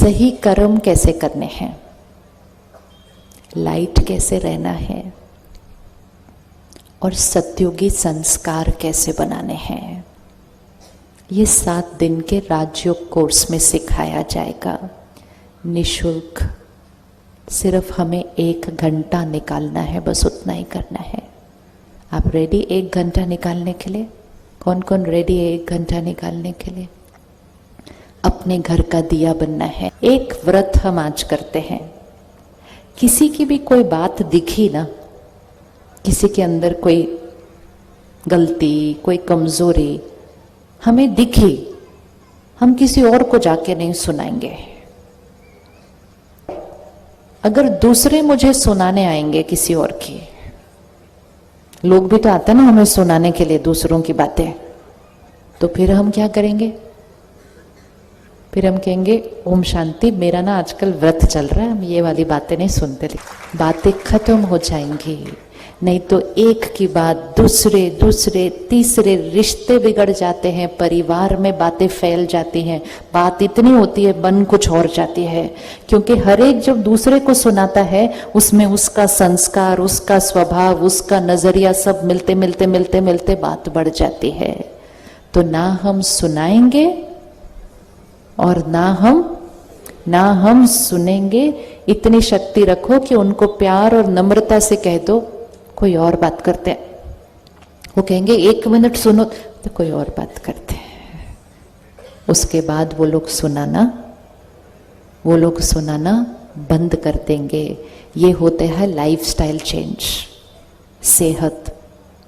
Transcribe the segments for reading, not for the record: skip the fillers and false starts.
सही कर्म कैसे करने हैं, लाइट कैसे रहना है और सत्युगी संस्कार कैसे बनाने हैं, ये 7 दिन के राजयोग कोर्स में सिखाया जाएगा निशुल्क। सिर्फ हमें 1 घंटा निकालना है, बस उतना ही करना है। आप रेडी 1 घंटा निकालने के लिए? कौन कौन रेडी है 1 घंटा निकालने के लिए? अपने घर का दिया बनना है। एक व्रत हम आज करते हैं, किसी की भी कोई बात दिखी ना, किसी के अंदर कोई गलती, कोई कमजोरी हमें दिखी, हम किसी और को जाके नहीं सुनाएंगे। अगर दूसरे मुझे सुनाने आएंगे किसी और की, लोग भी तो आते हैं ना हमें सुनाने के लिए दूसरों की बातें, तो फिर हम क्या करेंगे? फिर हम कहेंगे ओम शांति, मेरा ना आजकल व्रत चल रहा है, हम ये वाली बातें नहीं सुनते। बातें खत्म हो जाएंगी। नहीं तो एक की बात दूसरे दूसरे तीसरे रिश्ते बिगड़ जाते हैं, परिवार में बातें फैल जाती हैं। बात इतनी होती है बन कुछ और जाती है, क्योंकि हर एक जब दूसरे को सुनाता है उसमें उसका संस्कार, उसका स्वभाव, उसका नजरिया सब मिलते मिलते मिलते मिलते बात बढ़ जाती है। तो ना हम सुनाएंगे और ना हम सुनेंगे। इतनी शक्ति रखो कि उनको प्यार और नम्रता से कह दो कोई और बात करते हैं। वो कहेंगे 1 मिनट सुनो, तो कोई और बात करते हैं। उसके बाद वो लोग सुनाना बंद कर देंगे। ये होता है लाइफस्टाइल चेंज, सेहत।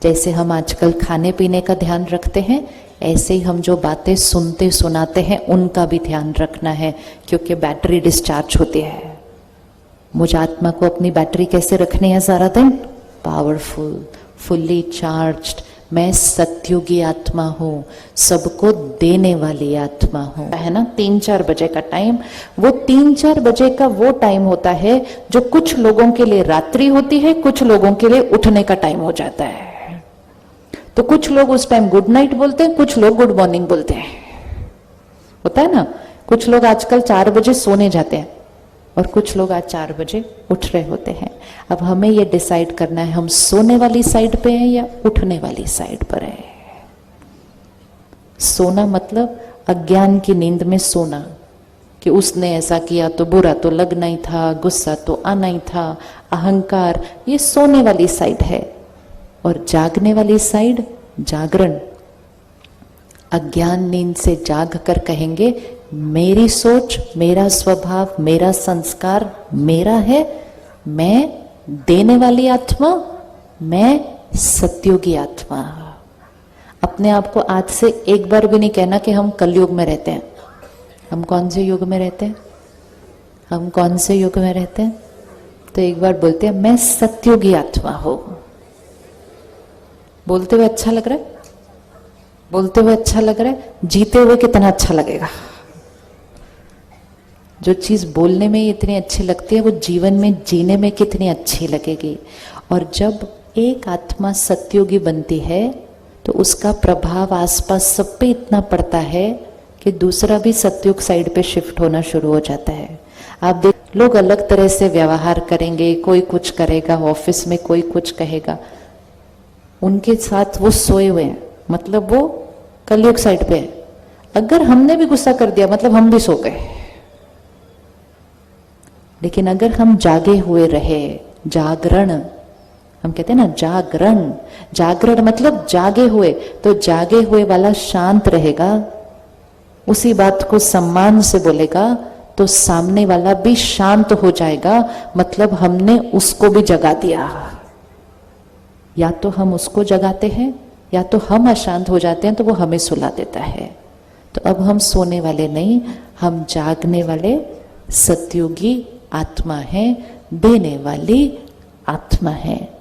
जैसे हम आजकल खाने पीने का ध्यान रखते हैं, ऐसे ही हम जो बातें सुनते सुनाते हैं उनका भी ध्यान रखना है, क्योंकि बैटरी डिस्चार्ज होती है। मुझे आत्मा को अपनी बैटरी कैसे रखनी है सारा दिन? Powerful, fully charged. मैं सत्युगी आत्मा हूँ, सबको देने वाली आत्मा हूँ, है ना। 3-4 बजे का टाइम, वो 3-4 बजे का वो टाइम होता है जो कुछ लोगों के लिए रात्रि होती है, कुछ लोगों के लिए उठने का टाइम हो जाता है। तो कुछ लोग उस टाइम गुड नाइट बोलते हैं, कुछ लोग गुड मॉर्निंग बोलते हैं, होता है ना। कुछ लोग आजकल 4 बजे सोने जाते हैं और कुछ लोग आज 4 बजे उठ रहे होते हैं। अब हमें ये डिसाइड करना है हम सोने वाली साइड पे हैं या उठने वाली साइड पर है। सोना मतलब अज्ञान की नींद में सोना, कि उसने ऐसा किया तो बुरा तो लगना ही था, गुस्सा तो आना ही था, अहंकार, ये सोने वाली साइड है। और जागने वाली साइड जागरण। अज्ञान नींद से जाग कर कहेंगे मेरी सोच, मेरा स्वभाव, मेरा संस्कार मेरा है, मैं देने वाली आत्मा, मैं सत्युगी आत्मा। अपने आप को आज से एक बार भी नहीं कहना कि हम कलयुग में रहते हैं। हम कौन से युग में रहते हैं? हम कौन से युग में रहते हैं? तो एक बार बोलते हैं मैं सत्युगी आत्मा हूं। बोलते हुए अच्छा लग रहा है? बोलते हुए अच्छा लग रहा है? जीते हुए कितना अच्छा लगेगा। जो चीज बोलने में इतनी अच्छी लगती है वो जीवन में जीने में कितनी अच्छी लगेगी। और जब एक आत्मा सत्युगी बनती है तो उसका प्रभाव आसपास सब पे इतना पड़ता है कि दूसरा भी सत्युग साइड पे शिफ्ट होना शुरू हो जाता है। आप देख, लोग अलग तरह से व्यवहार करेंगे, कोई कुछ करेगा, ऑफिस में कोई कुछ कहेगा, उनके साथ वो सोए हुए हैं, मतलब वो कलयुग साइड पे है। अगर हमने भी गुस्सा कर दिया मतलब हम भी सो गए। लेकिन अगर हम जागे हुए रहे, जागरण हम कहते हैं ना, जागरण, जागरण मतलब जागे हुए, तो जागे हुए वाला शांत रहेगा, उसी बात को सम्मान से बोलेगा तो सामने वाला भी शांत हो जाएगा। मतलब हमने उसको भी जगा दिया। या तो हम उसको जगाते हैं या तो हम अशांत हो जाते हैं तो वो हमें सुला देता है। तो अब हम सोने वाले नहीं, हम जागने वाले सत्युगी आत्मा है, देने वाली आत्मा है।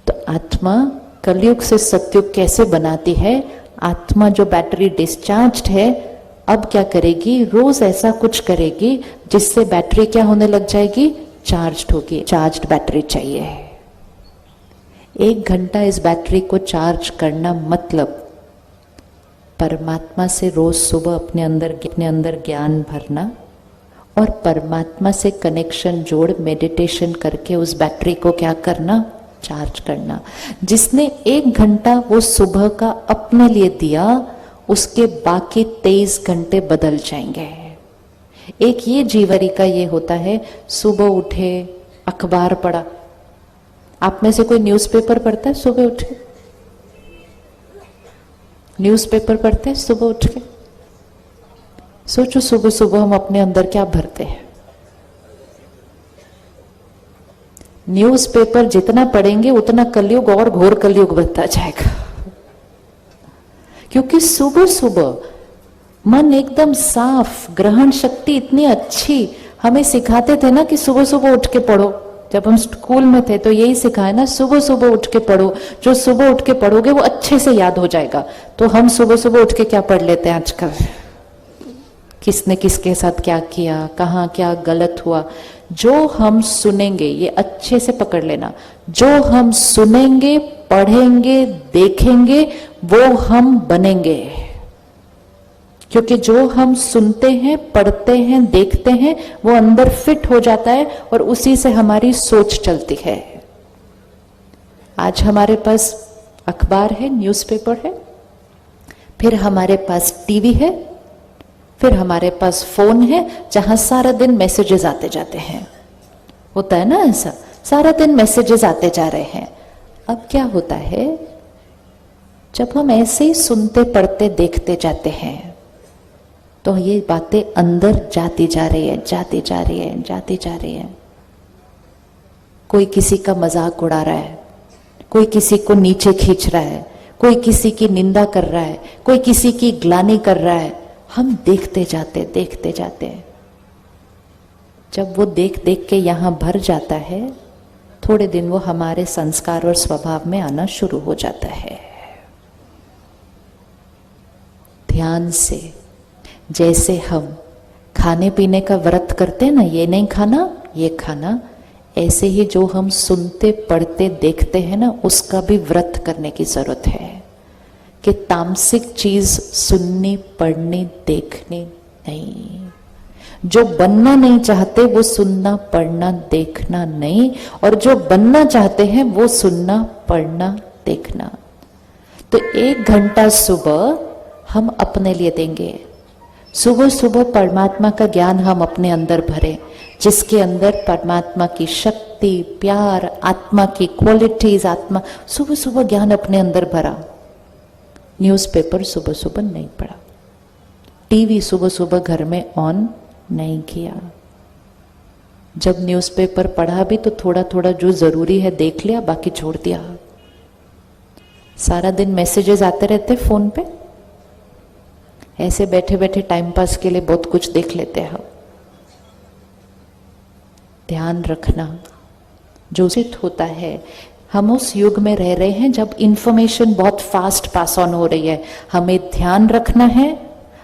तो आत्मा कलयुग से सत्युग कैसे बनाती है? आत्मा जो बैटरी डिस्चार्ज्ड है अब क्या करेगी? रोज ऐसा कुछ करेगी जिससे बैटरी क्या होने लग जाएगी? चार्ज्ड होगी। चार्ज्ड बैटरी चाहिए। 1 घंटा इस बैटरी को चार्ज करना मतलब परमात्मा से रोज सुबह अपने अंदर ज्ञान भरना और परमात्मा से कनेक्शन जोड़ मेडिटेशन करके उस बैटरी को क्या करना, चार्ज करना। जिसने 1 घंटा वो सुबह का अपने लिए दिया, उसके बाकी 23 घंटे बदल जाएंगे। एक ये जीवरी का ये होता है, सुबह उठे अखबार पढ़ा। आप में से कोई न्यूज़पेपर पढ़ता है सुबह उठ के? न्यूज़पेपर पढ़ते हैं सुबह उठ के? सोचो सुबह सुबह हम अपने अंदर क्या भरते हैं। न्यूज़पेपर जितना पढ़ेंगे उतना कलयुग और घोर कलयुग बनता जाएगा, क्योंकि सुबह सुबह मन एकदम साफ, ग्रहण शक्ति इतनी अच्छी। हमें सिखाते थे ना कि सुबह सुबह उठ के पढ़ो। जब हम स्कूल में थे तो यही सिखाया ना, सुबह सुबह उठ के पढ़ो। जो सुबह उठ के पढ़ोगे वो अच्छे से याद हो जाएगा। तो हम सुबह सुबह उठ के क्या पढ़ लेते हैं आजकल? किसने किसके साथ क्या किया, कहाँ क्या गलत हुआ। जो हम सुनेंगे, ये अच्छे से पकड़ लेना, जो हम सुनेंगे, पढ़ेंगे, देखेंगे, वो हम बनेंगे। क्योंकि जो हम सुनते हैं, पढ़ते हैं, देखते हैं, वो अंदर फिट हो जाता है और उसी से हमारी सोच चलती है। आज हमारे पास अखबार है, न्यूज़पेपर है, फिर हमारे पास टीवी है, फिर हमारे पास फोन है, जहां सारा दिन मैसेजेस आते जाते हैं। होता है ना ऐसा, सारा दिन मैसेजेस आते जा रहे हैं। अब क्या होता है, जब हम ऐसे ही सुनते, पढ़ते, देखते जाते हैं तो ये बातें अंदर जाती जा रही है, जाती जा रही है, जाती जा रही है। कोई किसी का मजाक उड़ा रहा है, कोई किसी को नीचे खींच रहा है, कोई किसी की निंदा कर रहा है, कोई किसी की ग्लानि कर रहा है। हम देखते जाते, देखते जाते। जब वो देख देख के यहां भर जाता है, थोड़े दिन वो हमारे संस्कार और स्वभाव में आना शुरू हो जाता है। ध्यान से, जैसे हम खाने पीने का व्रत करते हैं ना, ये नहीं खाना, ये खाना, ऐसे ही जो हम सुनते, पढ़ते, देखते हैं ना, उसका भी व्रत करने की जरूरत है कि तामसिक चीज सुननी, पढ़नी, देखनी नहीं। जो बनना नहीं चाहते वो सुनना, पढ़ना, देखना नहीं, और जो बनना चाहते हैं वो सुनना, पढ़ना, देखना। तो 1 घंटा सुबह हम अपने लिए देंगे। सुबह सुबह परमात्मा का ज्ञान हम अपने अंदर भरें, जिसके अंदर परमात्मा की शक्ति, प्यार, आत्मा की क्वालिटीज, आत्मा, सुबह सुबह ज्ञान अपने अंदर भरा। न्यूज़पेपर सुबह सुबह नहीं पढ़ा, टीवी सुबह सुबह घर में ऑन नहीं किया। जब न्यूज़पेपर पढ़ा भी तो थोड़ा थोड़ा जो जरूरी है देख लिया, बाकी छोड़ दिया। सारा दिन मैसेजेस आते रहते फोन पे, ऐसे बैठे बैठे टाइम पास के लिए बहुत कुछ देख लेते हैं हम। ध्यान रखना जो उचित होता है। हम उस युग में रह रहे हैं जब इंफॉर्मेशन बहुत फास्ट पास ऑन हो रही है। हमें ध्यान रखना है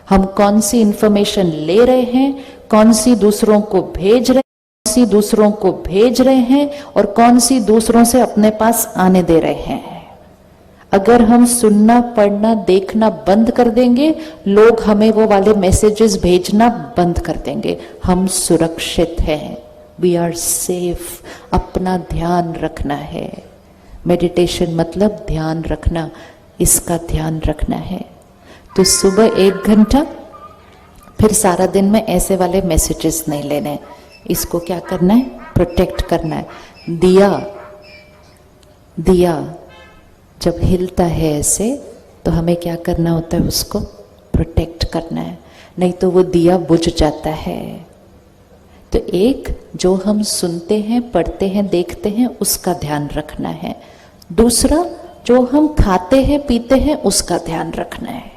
हम कौन सी इंफॉर्मेशन ले रहे हैं, कौन सी दूसरों को भेज रहे हैं, कौन सी दूसरों को भेज रहे हैं, और कौन सी दूसरों से अपने पास आने दे रहे हैं। अगर हम सुनना, पढ़ना, देखना बंद कर देंगे, लोग हमें वो वाले मैसेजेस भेजना बंद कर देंगे। हम सुरक्षित हैं, वी आर सेफ। अपना ध्यान रखना है। मेडिटेशन मतलब ध्यान रखना, इसका ध्यान रखना है। तो सुबह 1 घंटा, फिर सारा दिन में ऐसे वाले मैसेजेस नहीं लेने। इसको क्या करना है, प्रोटेक्ट करना है। दिया जब हिलता है ऐसे, तो हमें क्या करना होता है, उसको प्रोटेक्ट करना है, नहीं तो वो दिया बुझ जाता है। तो एक, जो हम सुनते हैं, पढ़ते हैं, देखते हैं, उसका ध्यान रखना है। दूसरा, जो हम खाते हैं, पीते हैं, उसका ध्यान रखना है।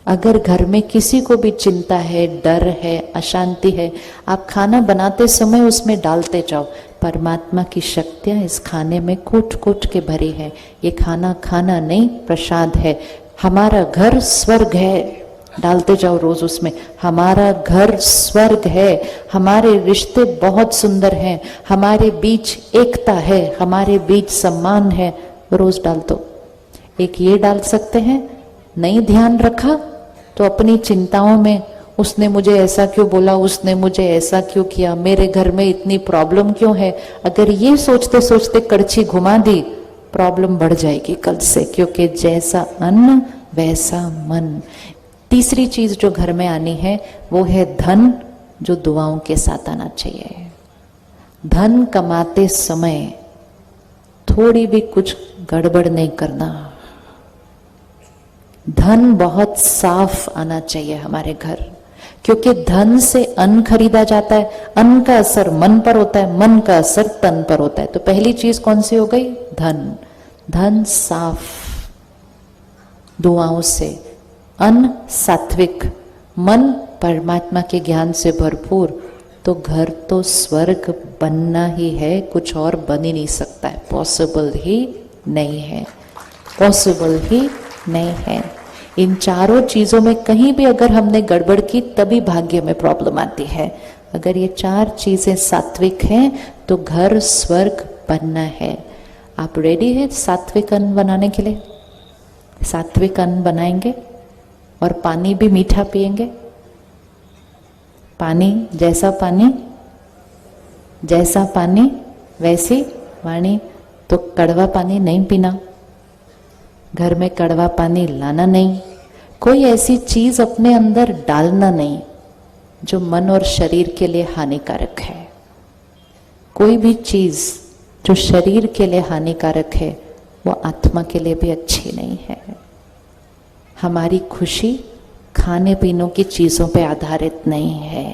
अगर घर में किसी को भी चिंता है, डर है, अशांति है, आप खाना बनाते समय उसमें डालते जाओ, परमात्मा की शक्तियां इस खाने में कूट कूट के भरी है। ये खाना खाना नहीं, प्रसाद है। हमारा घर स्वर्ग है, डालते जाओ रोज उसमें, हमारा घर स्वर्ग है, हमारे रिश्ते बहुत सुंदर हैं, हमारे बीच एकता है, हमारे बीच सम्मान है, रोज डाल दो। एक ये डाल सकते हैं। नहीं ध्यान रखा तो अपनी चिंताओं में उसने मुझे ऐसा क्यों बोला, उसने मुझे ऐसा क्यों किया, मेरे घर में इतनी प्रॉब्लम क्यों है। अगर ये सोचते सोचते कड़छी घुमा दी, प्रॉब्लम बढ़ जाएगी कल से, क्योंकि जैसा अन्न वैसा मन। तीसरी चीज जो घर में आनी है वो है धन, जो दुआओं के साथ आना चाहिए। धन कमाते समय थोड़ी भी कुछ गड़बड़ नहीं करना। धन बहुत साफ आना चाहिए हमारे घर, क्योंकि धन से अन्न खरीदा जाता है, अन्न का असर मन पर होता है, मन का असर तन पर होता है। तो पहली चीज कौन सी हो गई? धन। धन साफ, दुआओं से, अन्न सात्विक, मन परमात्मा के ज्ञान से भरपूर, तो घर तो स्वर्ग बनना ही है, कुछ और बन ही नहीं सकता है, पॉसिबल ही नहीं है, पॉसिबल ही नहीं है। इन चारों चीजों में कहीं भी अगर हमने गड़बड़ की तभी भाग्य में प्रॉब्लम आती है। अगर ये चार चीजें सात्विक हैं तो घर स्वर्ग बनना है। आप रेडी है सात्विक अन्न बनाने के लिए? सात्विक अन्न बनाएंगे और पानी भी मीठा पिएंगे। पानी जैसा पानी वैसी वाणी। तो कड़वा पानी नहीं पीना, घर में कड़वा पानी लाना नहीं, कोई ऐसी चीज अपने अंदर डालना नहीं जो मन और शरीर के लिए हानिकारक है। कोई भी चीज जो शरीर के लिए हानिकारक है वो आत्मा के लिए भी अच्छी नहीं है। हमारी खुशी खाने पीने की चीजों पे आधारित नहीं है।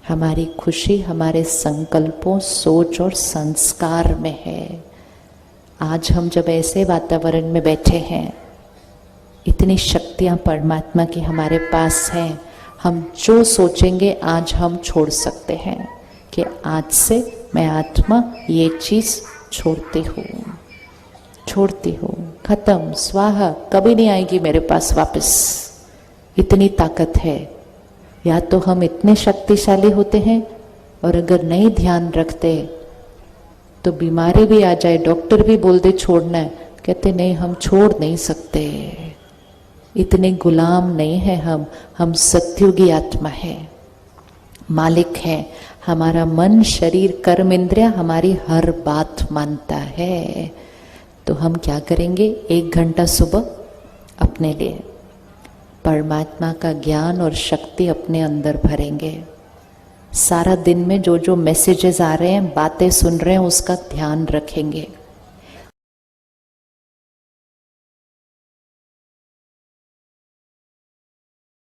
हमारी खुशी हमारे संकल्पों, सोच और संस्कार में है। आज हम जब ऐसे वातावरण में बैठे हैं, इतनी शक्तियां परमात्मा की हमारे पास हैं, हम जो सोचेंगे आज हम छोड़ सकते हैं कि आज से मैं आत्मा ये चीज छोड़ती हूँ, खत्म, स्वाहा, कभी नहीं आएगी मेरे पास वापस। इतनी ताकत है। या तो हम इतने शक्तिशाली होते हैं और अगर नहीं ध्यान रखते तो बीमारी भी आ जाए, डॉक्टर भी बोल दे छोड़ना है, कहते नहीं हम छोड़ नहीं सकते, इतने गुलाम नहीं है हम सत्युगी आत्मा है, मालिक है। हमारा मन, शरीर, कर्म, इंद्रिया हमारी हर बात मानता है। तो हम क्या करेंगे? 1 घंटा सुबह अपने लिए परमात्मा का ज्ञान और शक्ति अपने अंदर भरेंगे। सारा दिन में जो जो मैसेजेस आ रहे हैं, बातें सुन रहे हैं, उसका ध्यान रखेंगे।